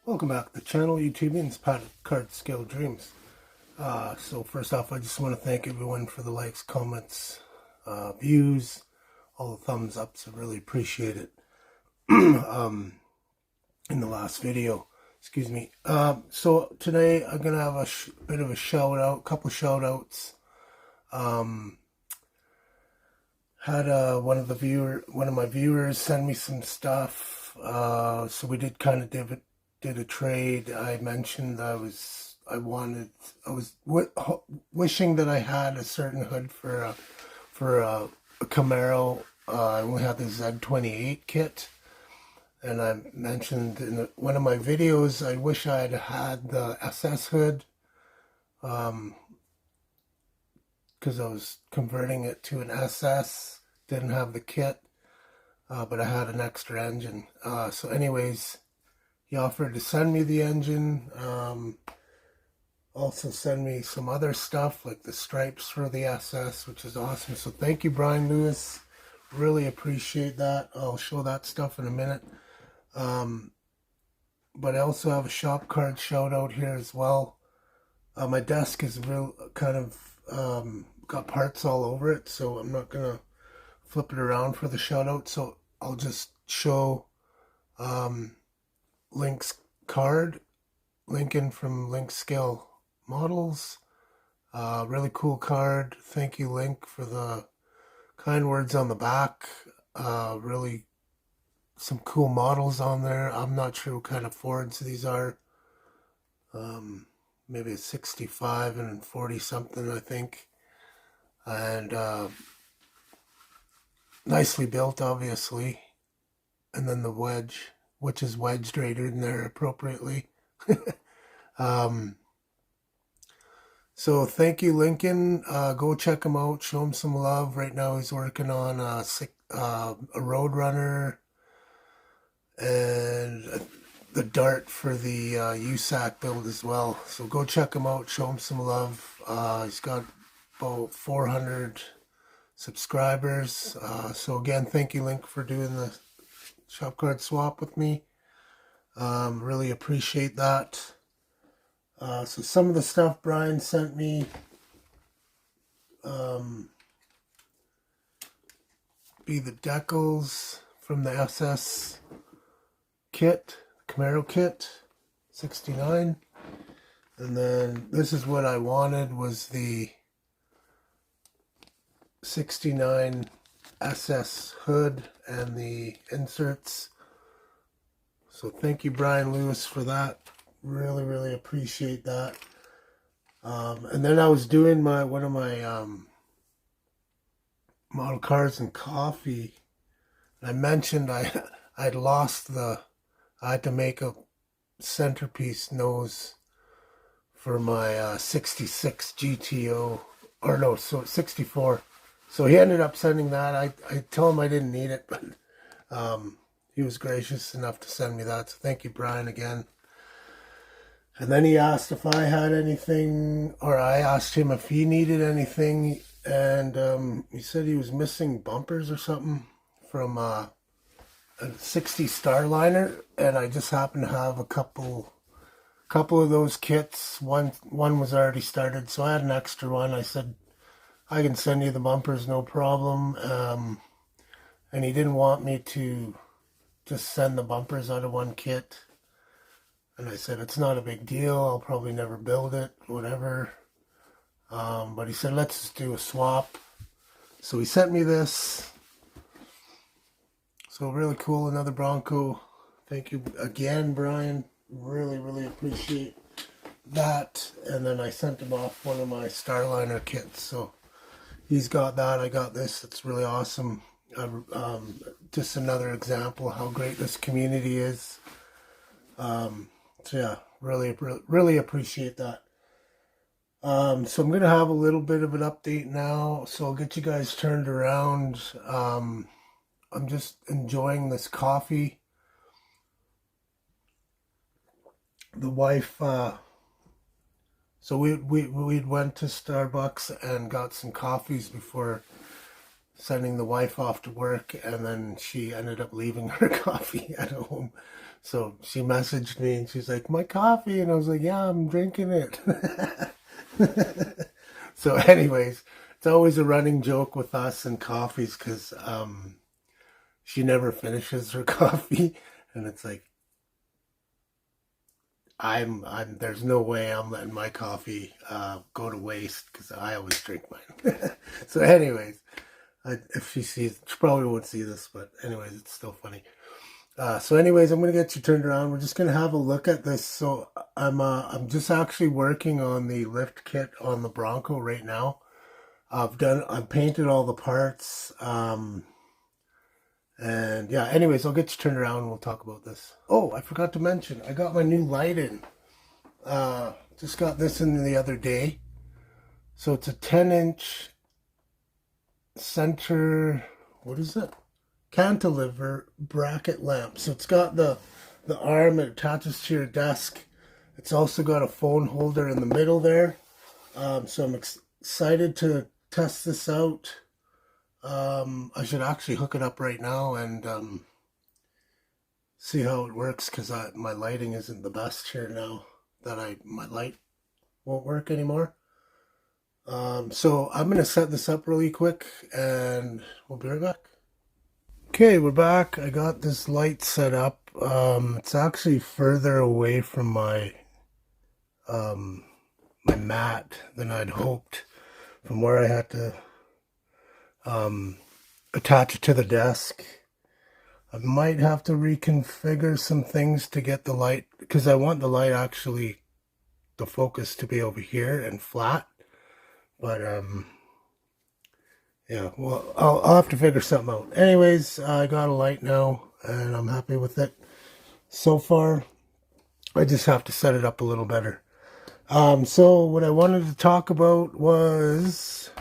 Welcome back to the channel, YouTubians, Pat Card Skill Dreams. So first off, I just want to thank everyone for the likes, comments, views, all the thumbs ups. I really appreciate it. In the last video, excuse me. So today I'm gonna have a bit of a shout out, couple shout outs. Had one of my viewers send me some stuff. So we did kind of did a trade. I mentioned I was wishing that I had a certain hood for a Camaro. I only had the Z28 kit, and I mentioned in one of my videos I wish I had the SS hood, because I was converting it to an SS. Didn't have the kit, but I had an extra engine. So anyways, he offered to send me the engine, also send me some other stuff like the stripes for the SS, which is awesome. So thank you, Brian Lewis. Really appreciate that. I'll show that stuff in a minute. But I also have a shop card shout out here as well. My desk is real kind of got parts all over it, so I'm not gonna flip it around for the shout out. So I'll just show Link's card, Lincoln from Link Scale Models. Really cool card. Thank you, Link, for the kind words on the back. Really some cool models on there. I'm not sure what kind of Fords these are. Maybe a 65 and 40 something, I think. And nicely built, obviously. And then the wedge, which is wedged right in there appropriately. So thank you, Lincoln. Go check him out. Show him some love. Right now he's working on a Roadrunner and the Dart for the USAC build as well. So go check him out. Show him some love. He's got about 400 subscribers. So again, thank you, Link, for doing the shop card swap with me. Really appreciate that. So some of the stuff Brian sent me, be the decals from the SS kit, Camaro kit, 69. And then this is what I wanted, was the 69 SS hood and the inserts. So thank you, Brian Lewis, for that. Really, really appreciate that. And then I was doing one of my model cars and coffee. And I mentioned I'd lost I had to make a centerpiece nose for my 66 GTO, or no, so 64. So he ended up sending that. I told him I didn't need it, but he was gracious enough to send me that. So thank you, Brian, again. And then he asked if I had anything, or I asked him if he needed anything, and he said he was missing bumpers or something from a 60 Starliner, and I just happened to have a couple of those kits. One was already started, so I had an extra one. I said, I can send you the bumpers, no problem. And he didn't want me to just send the bumpers out of one kit. And I said, it's not a big deal. I'll probably never build it, whatever. But he said, let's just do a swap. So he sent me this. So really cool, another Bronco. Thank you again, Brian. Really, really appreciate that. And then I sent him off one of my Starliner kits. So he's got that. I got this. It's really awesome. Just another example of how great this community is. So yeah, really appreciate that. So I'm going to have a little bit of an update now. So I'll get you guys turned around. I'm just enjoying this coffee. The wife, so we went to Starbucks and got some coffees before sending the wife off to work, and then she ended up leaving her coffee at home. So she messaged me and she's like, "My coffee," and I was like, "Yeah, I'm drinking it." So, anyways, it's always a running joke with us and coffees because she never finishes her coffee, and it's like there's no way I'm letting my coffee go to waste because I always drink mine. So, anyways, if she sees, she probably won't see this, but anyways, it's still funny. So anyways, I'm gonna get you turned around. We're just gonna have a look at this. So I'm just actually working on the lift kit on the Bronco right now. I've painted all the parts. And yeah, anyways, I'll get you turned around and we'll talk about this. Oh, I forgot to mention, I got my new light in. Just got this in the other day. So it's a 10-inch center, what is it? Cantilever bracket lamp. So it's got the arm, it attaches to your desk. It's also got a phone holder in the middle there. So I'm excited to test this out. I should actually hook it up right now and see how it works because my lighting isn't the best here now that my light won't work anymore. So I'm going to set this up really quick and we'll be right back. Okay, we're back. I got this light set up. It's actually further away from my mat than I'd hoped from where I had to attach it to the desk. I might have to reconfigure some things to get the light, because I want the light actually, the focus to be over here and flat. But yeah, well, I'll have to figure something out. Anyways, I got a light now and I'm happy with it so far. I just have to set it up a little better. So what I wanted to talk about was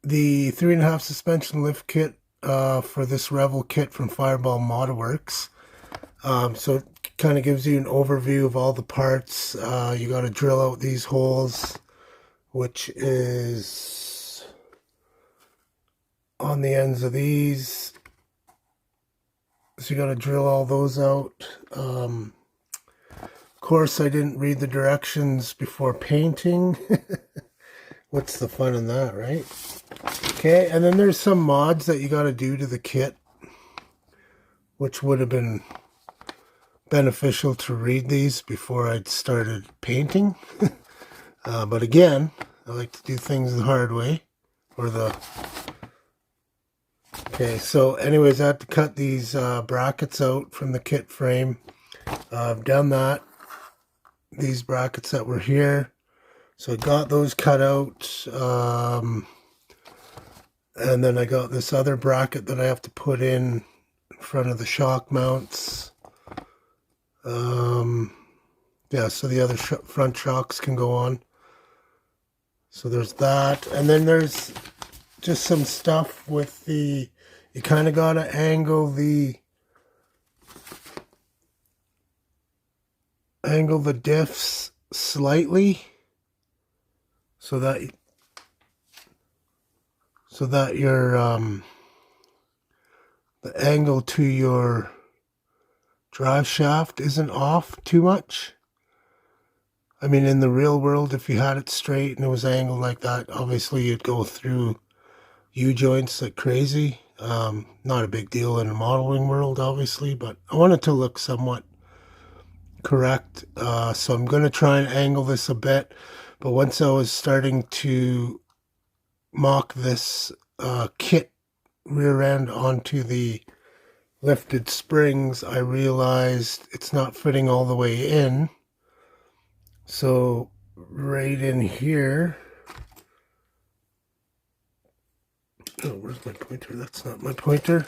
the 3.5 suspension lift kit for this Revel kit from Fireball Motorworks. So it kind of gives you an overview of all the parts. You got to drill out these holes, which is on the ends of these. So you got to drill all those out. Of course, I didn't read the directions before painting. What's the fun in that, right? Okay, and then there's some mods that you got to do to the kit, which would have been beneficial to read these before I'd started painting. But again, I like to do things the hard way, or the... Okay, so anyways, I had to cut these brackets out from the kit frame. I've done that. These brackets that were here. So I got those cut out. And then I got this other bracket that I have to put in front of the shock mounts. Yeah, so the other front shocks can go on. So there's that. And then there's just some stuff with the... You kind of got to angle the diffs slightly so that your the angle to your drive shaft isn't off too much. I mean, in the real world, if you had it straight and it was angled like that, obviously you'd go through U-joints like crazy. Not a big deal in the modeling world, obviously, but I want it to look somewhat correct. So I'm going to try and angle this a bit. But once I was starting to mock this kit rear end onto the lifted springs, I realized it's not fitting all the way in. So right in here... Oh, where's my pointer? That's not my pointer.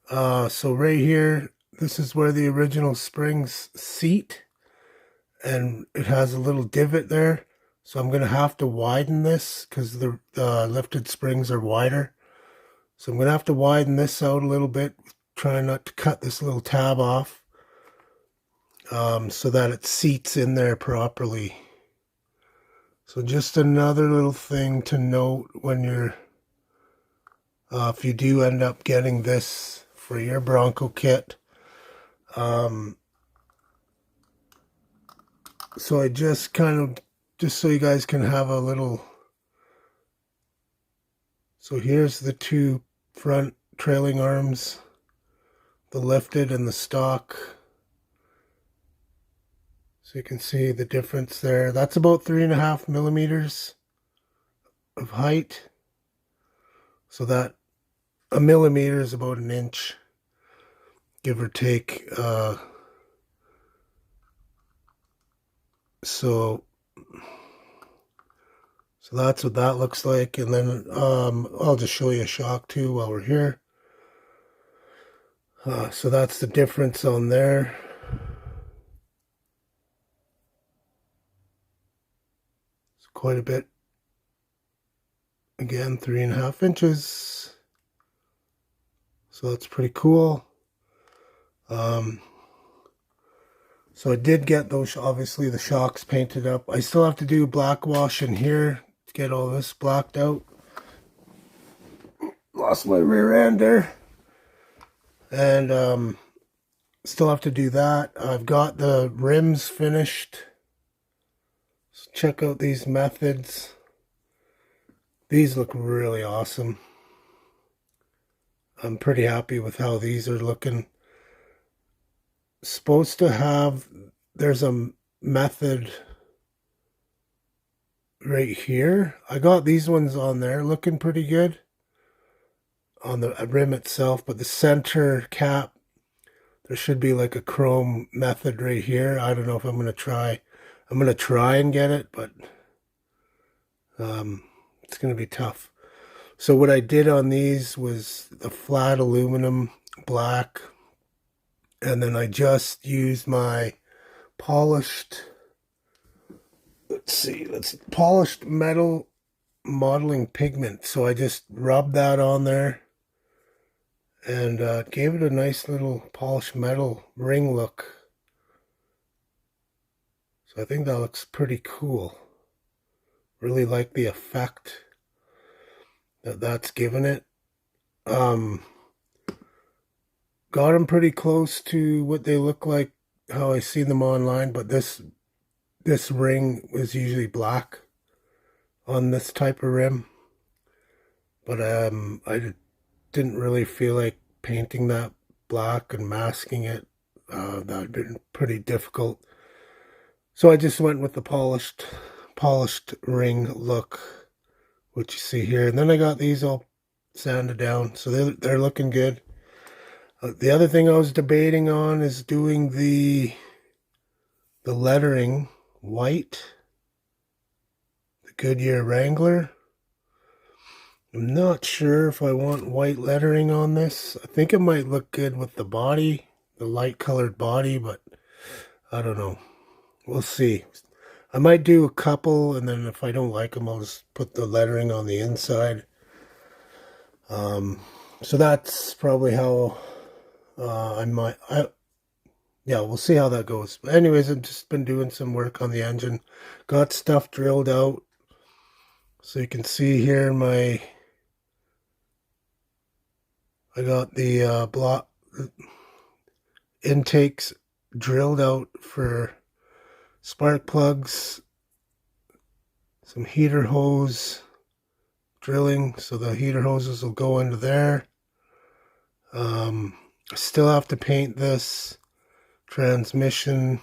So right here, this is where the original springs seat. and it has a little divot there. So I'm going to have to widen this because the lifted springs are wider. So I'm going to have to widen this out a little bit, trying not to cut this little tab off, so that it seats in there properly. So just another little thing to note when you're, if you do end up getting this for your Bronco kit. So I just just so you guys can have a little, so here's the two front trailing arms, the lifted and the stock. So you can see the difference there. That's about 3.5 millimeters of height. So that a millimeter is about an inch, give or take. So that's what that looks like. And then I'll just show you a shock too while we're here. So that's the difference on there. It's quite a bit. Again, 3.5 inches. So that's pretty cool. So I did get those, obviously the shocks painted up. I still have to do black wash in here to get all this blacked out. Lost my rear end there. And still have to do that. I've got the rims finished. So check out these methods. These look really awesome. I'm pretty happy with how these are looking. Supposed to have, there's a method right here. I got these ones on there looking pretty good on the rim itself, but the center cap, there should be like a chrome method right here. I don't know if I'm going to try. I'm going to try and get it, but it's going to be tough. So what I did on these was the flat aluminum black, and then I just used my polished, polished metal modeling pigment. So I just rubbed that on there and gave it a nice little polished metal ring look. So I think that looks pretty cool. Really like the effect that that's given it. Got them pretty close to what they look like, how I see them online, but this ring was usually black on this type of rim. But I didn't really feel like painting that black and masking it. That would have been pretty difficult. So I just went with the polished ring look, which you see here. And then I got these all sanded down, so they're looking good. The other thing I was debating on is doing the lettering white, the Goodyear Wrangler. I'm not sure if I want white lettering on this. I think it might look good with the body, the light colored body, but I don't know. We'll see. I might do a couple, and then if I don't like them, I'll just put the lettering on the inside. So that's probably how yeah, we'll see how that goes. But anyways, I've just been doing some work on the engine. Got stuff drilled out. So you can see here I got the block intakes drilled out for spark plugs, some heater hose drilling, so the heater hoses will go into there. I still have to paint this transmission.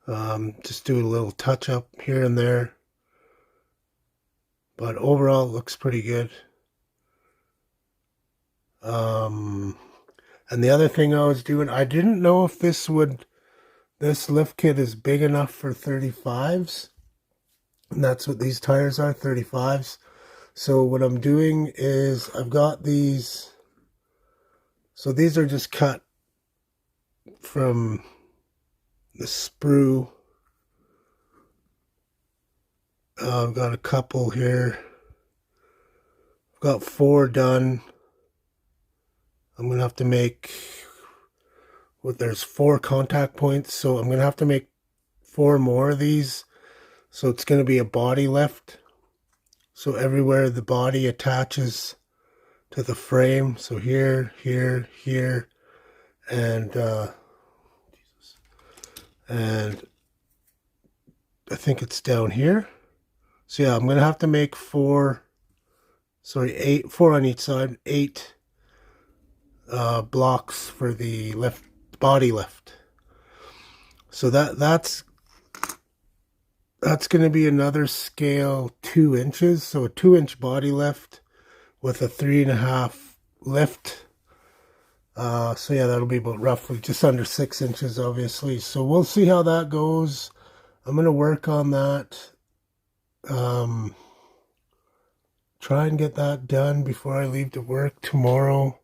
Just do a little touch up here and there, but overall it looks pretty good. And the other thing I was doing, I didn't know if this lift kit is big enough for 35s, and that's what these tires are, 35s. So what I'm doing is I've got these, so these are just cut from the sprue. I've got a couple here. I've got 4 done. I'm going to have to make, well, there's 4 contact points, so I'm going to have to make 4 more of these. So it's going to be a body lift. So everywhere the body attaches to the frame. So here, here, here, and I think it's down here. So yeah, I'm going to have to make 4 on each side, 8 blocks for the body lift. So that's going to be another scale 2 inches. So a 2-inch body lift with a 3.5 lift. So yeah, that'll be about roughly just under 6 inches, obviously. So we'll see how that goes. I'm going to work on that. Try and get that done before I leave to work tomorrow.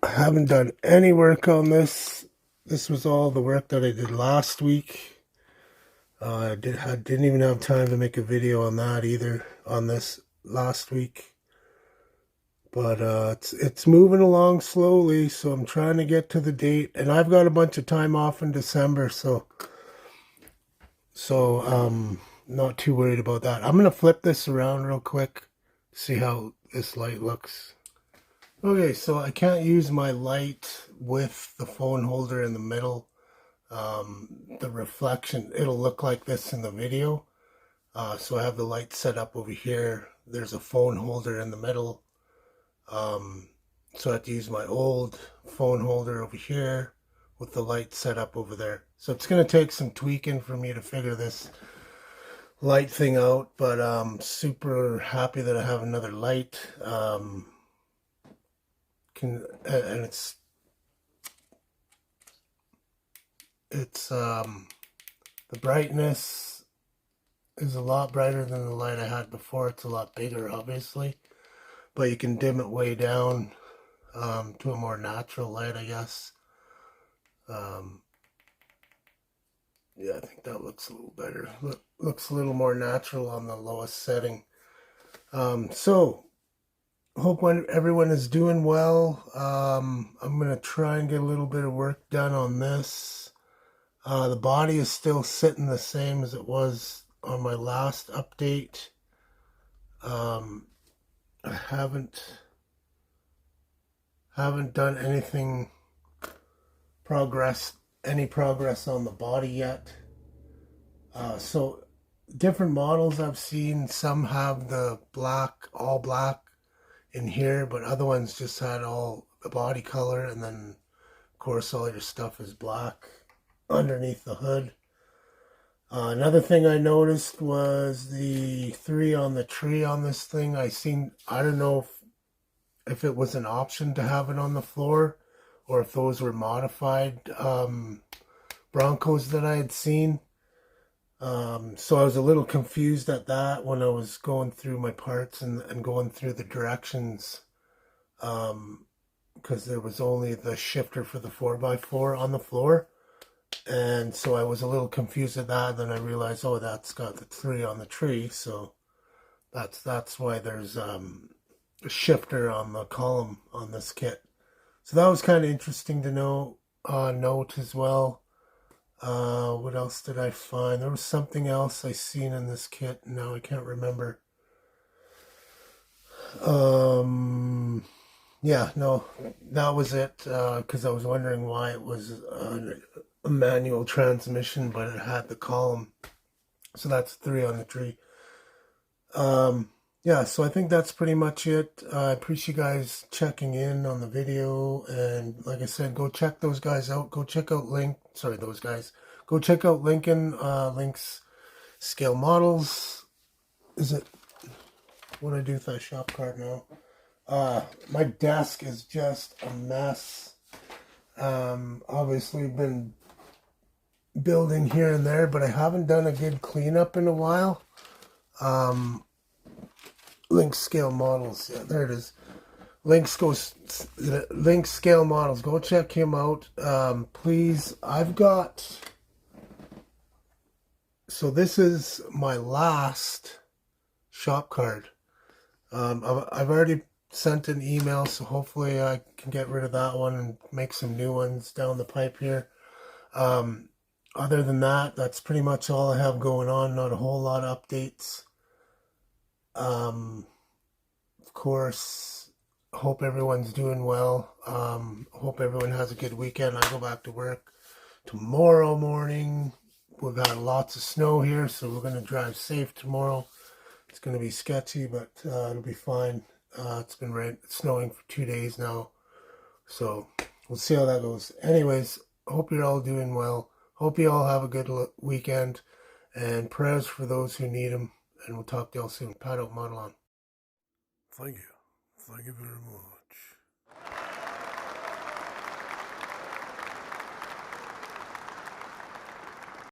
I haven't done any work on this. This was all the work that I did last week. I didn't even have time to make a video on that either, on this last week. But it's moving along slowly, so I'm trying to get to the date. And I've got a bunch of time off in December, so not too worried about that. I'm going to flip this around real quick, see how this light looks. Okay, so I can't use my light with the phone holder in the middle. The reflection, it'll look like this in the video. So I have the light set up over here. There's a phone holder in the middle. So I have to use my old phone holder over here with the light set up over there. So it's going to take some tweaking for me to figure this light thing out, but I'm super happy that I have another light. And it's the brightness is a lot brighter than the light I had before. It's a lot bigger, obviously, but you can dim it way down to a more natural light, I guess. Yeah, I think that looks a little better. Looks a little more natural on the lowest setting. So hope everyone is doing well. I'm going to try and get a little bit of work done on this. The body is still sitting the same as it was on my last update. I haven't done anything any progress on the body yet. So different models I've seen, some have the all black in here, but other ones just had all the body color, and then of course all your stuff is black underneath the hood. Another thing I noticed was the 3 on the tree on this thing. I don't know if it was an option to have it on the floor, or if those were modified Broncos that I had seen. So I was a little confused at that when I was going through my parts and going through the directions, because there was only the shifter for the 4x4 on the floor. And so I was a little confused at that. Then I realized, oh, that's got the 3 on the tree. So that's why there's a shifter on the column on this kit. So that was kind of interesting to note as well. What else did I find? There was something else I seen in this kit. Now I can't remember. Yeah, no, that was it. Because I was wondering why it was a manual transmission, but it had the column. So that's 3 on the tree. Yeah, so I think that's pretty much it. I appreciate you guys checking in on the video, and like I said, go check those guys out. Go check out Go check out Link's scale models. What do I do with that shop card now? My desk is just a mess. Obviously been building here and there, but I haven't done a good cleanup in a while. Link scale models, yeah, there it is. Link Scale Models. Go check him out. Please, so this is my last shop card. I've already sent an email, so hopefully I can get rid of that one and make some new ones down the pipe here. Other than that, that's pretty much all I have going on. Not a whole lot of updates. Of course, hope everyone's doing well. Hope everyone has a good weekend. I go back to work tomorrow morning. We've got lots of snow here, so we're going to drive safe tomorrow. It's going to be sketchy, but it'll be fine. It's been snowing for 2 days now, so we'll see how that goes. Anyways, hope you're all doing well. Hope you all have a good weekend, and prayers for those who need them. And we'll talk to y'all soon. Pat out, model on. Thank you. Thank you very much.